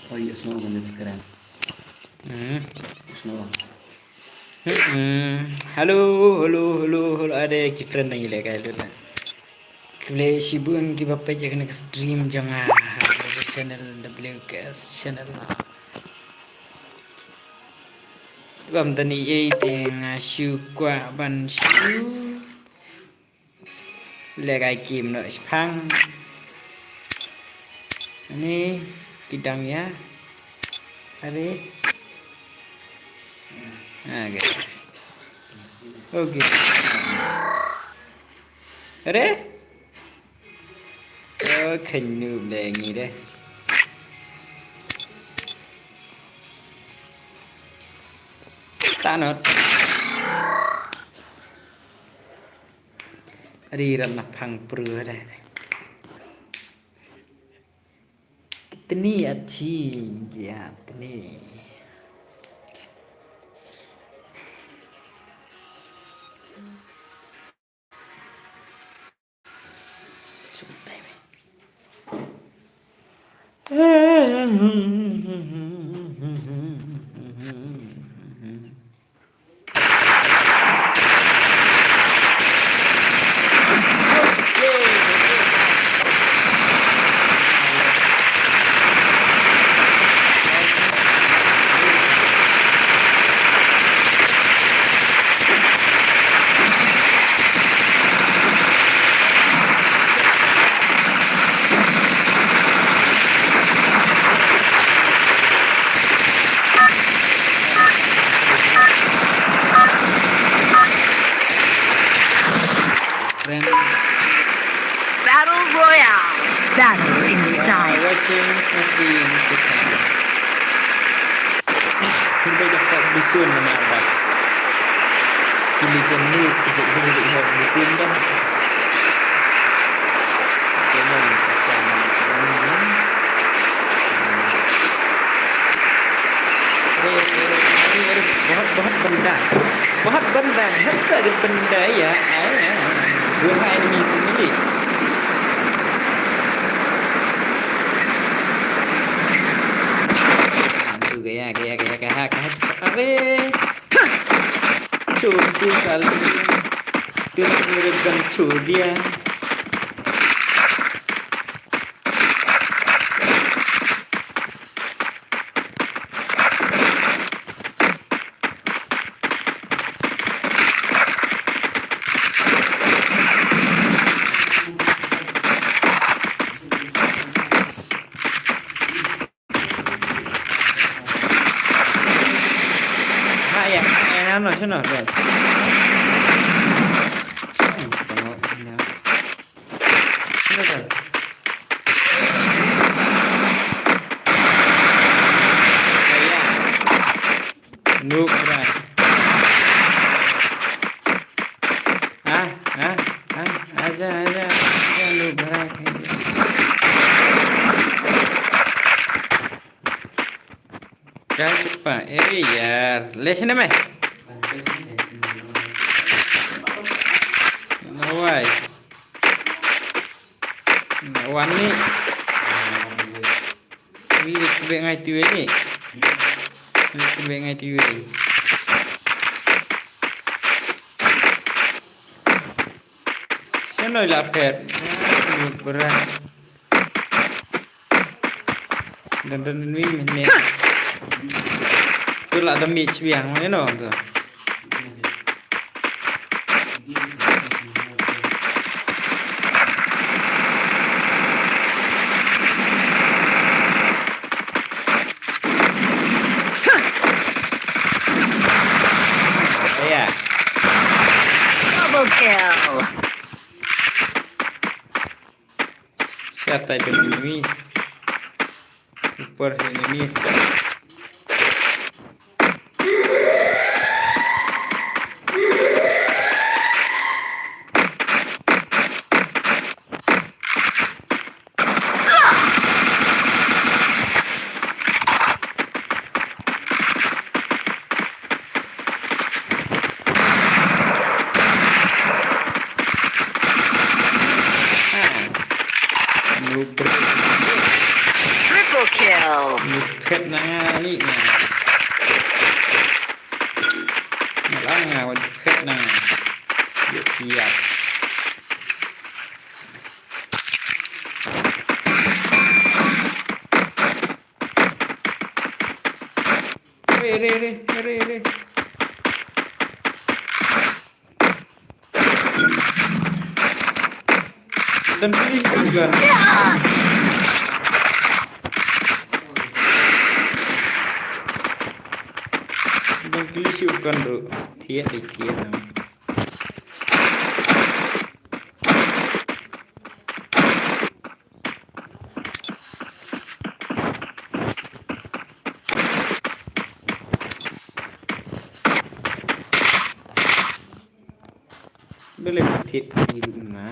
Oh iya, snow lebih keren. Hmm. Snow. Halo, halo, halo, halo. Ada kifran lagi lah kalau lah. Kali sibuk ki bapak jangan ke stream jangan channel WKS channel. Bam tani ye teng shu kwa ban shu. Legai kim no spang. Ini kidang ya. Are. Okay. Okay. Are? Oh, kenu lengi deh. Tanot. Ri ran nak phang prua deh. Kiतनी अच्छी ya tni. Sebentar. Friends, Battle Royale. Battle in style. watching stream sekarang. Kita dapat dusun nama apa? Pilih jenuh kisah ini lihat musim dah. Kemana bersama teman-teman? बहुत बंदा हर सारे बंदा ya dua enemy family tu gaya अरे छोटू साल तूने मेरे gun छोड़ दिया Sana. Noob berat. Aja noob berat. क्या चुप्पा ए यार लेसन में Why? Wan ni. Ni lebih ngai tu ni. Lebih ngai tu ni. Sana lapet. Berat. Dan ni. Tu lah demi biang mana tu. Double kill. Siapa itu enemy? Super enemy. kill. มีเพชรนะนี่นะมาล้างงานวันเพชรนะเดี๋ยวเทียบเร่ dan pilih juga dan pilih juga bro dia boleh tip di rumah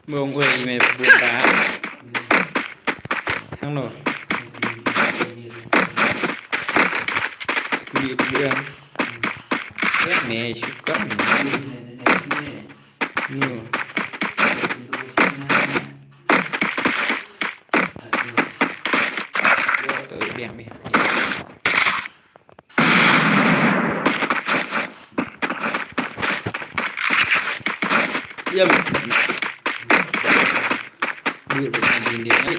Bông quay mày buồn đá Thằng nổ Bị đường Chết mẹ chút cốc nhiều tự đẹp đi dâm đưa được nhìn đến đấy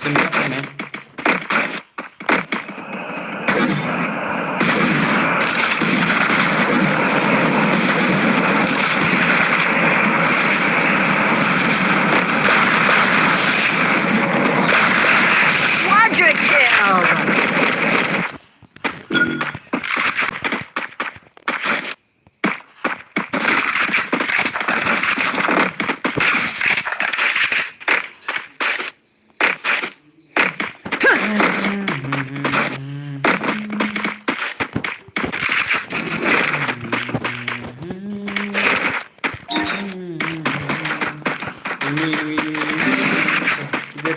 Sempat mana? Quadra kill.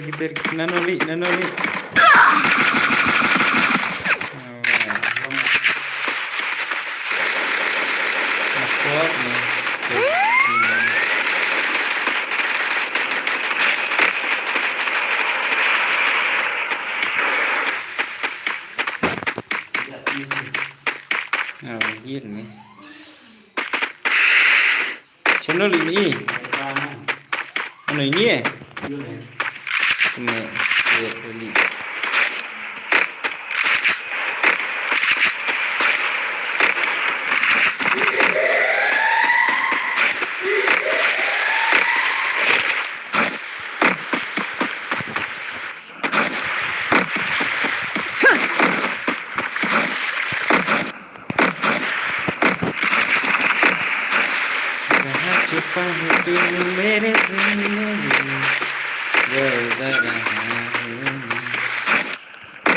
Kita nanoli. Kuat nih. Giết mày. Channel ini. Ano ini ya? Mẹ lihat beli. Cepat itu mere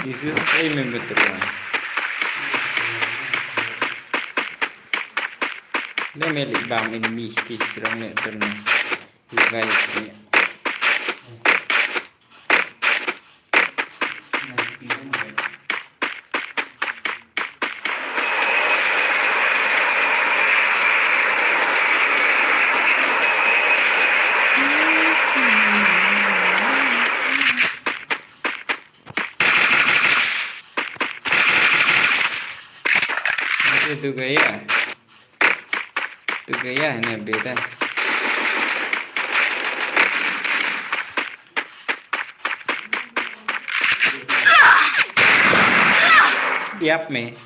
This is aiming betul lah. Dia milik bam enemy stage terang ni terang. Device ni. tu gaya. Tu gaya ni beda. Yap me.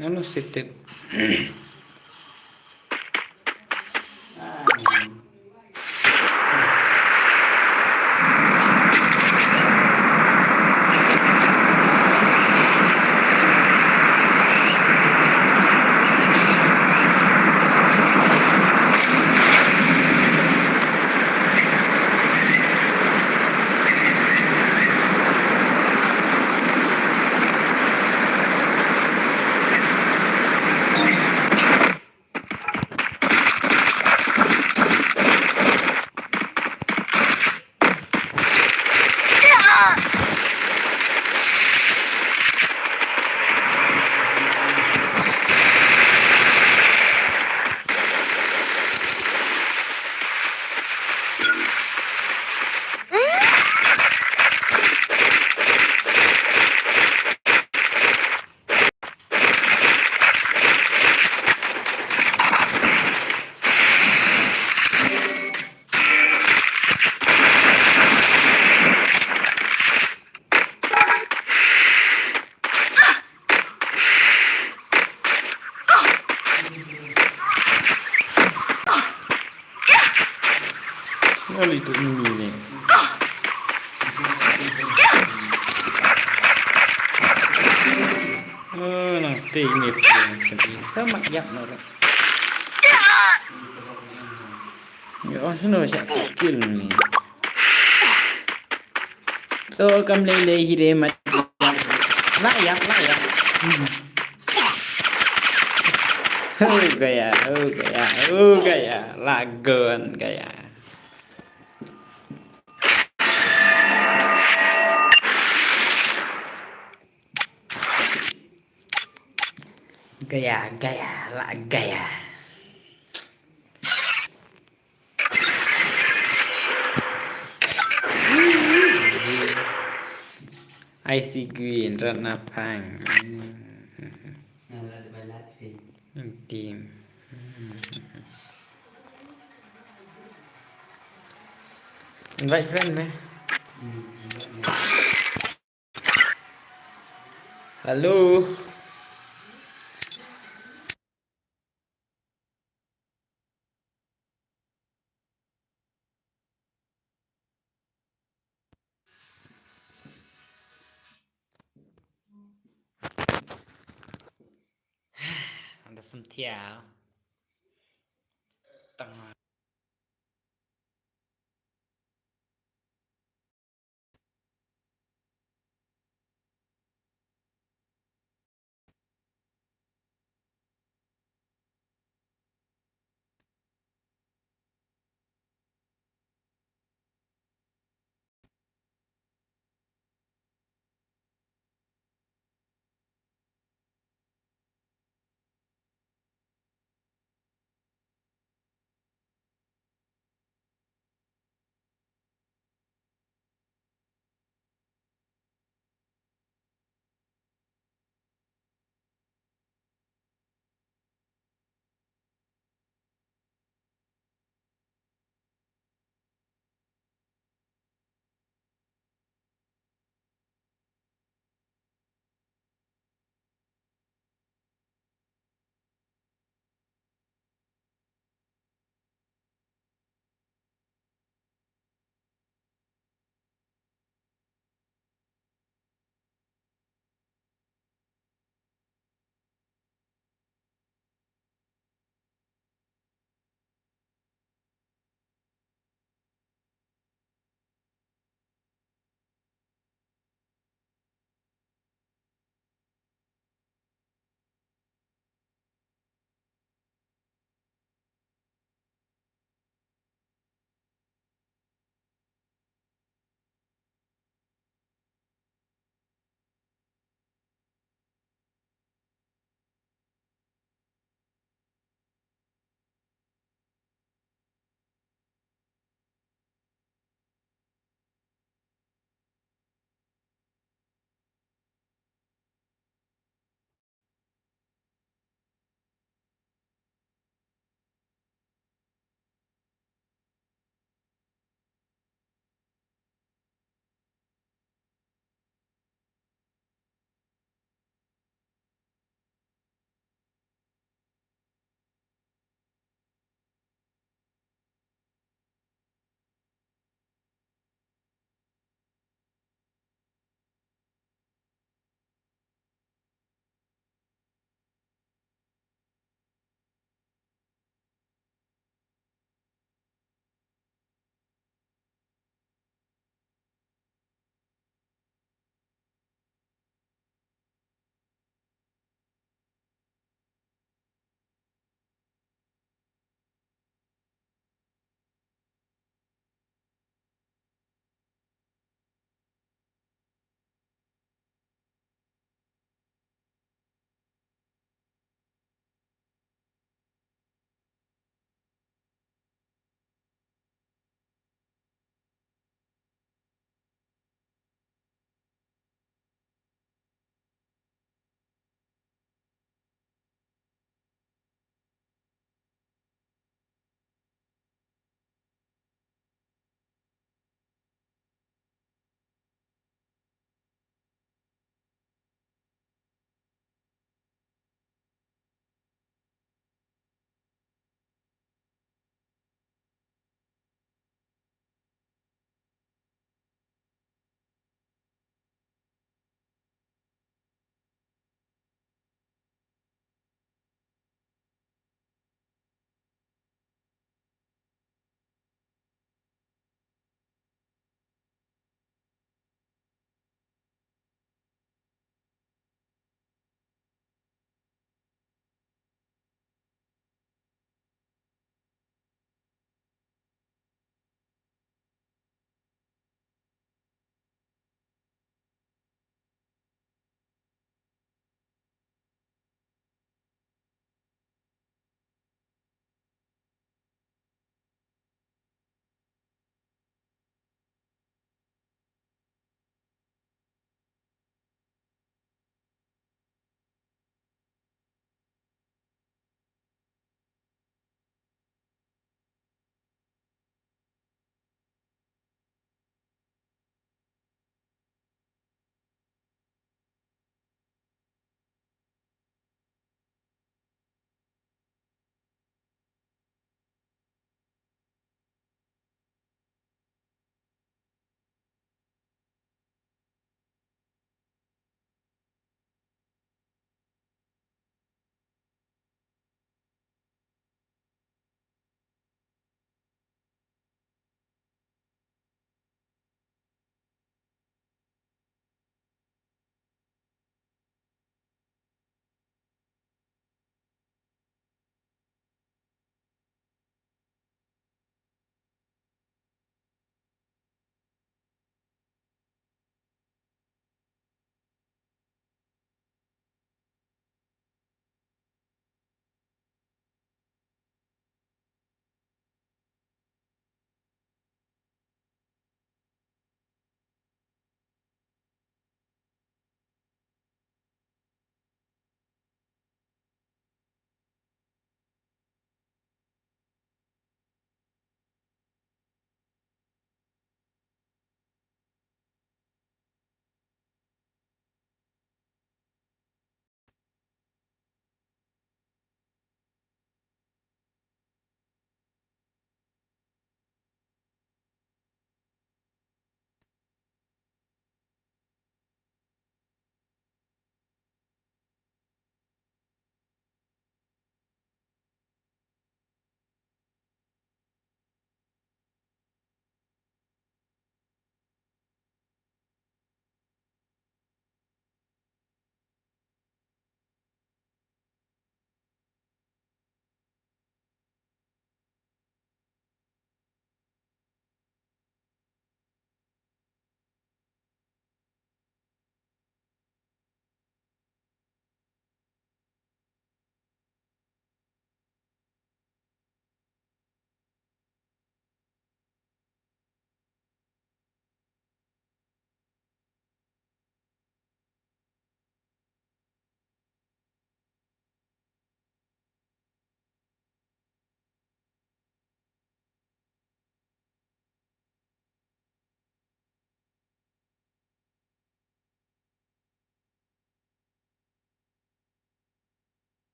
No sit. Oli tu ini ni. Oh, nanti ini sama yak nak. Ya, sana siap kill ni. So, kam lele hire mat. Layak. Oh gaya, lagon gaya. Gaya. I see green, Ratna Pang. Team. Invite friend me. Hello. Ada sem thiao. Tengah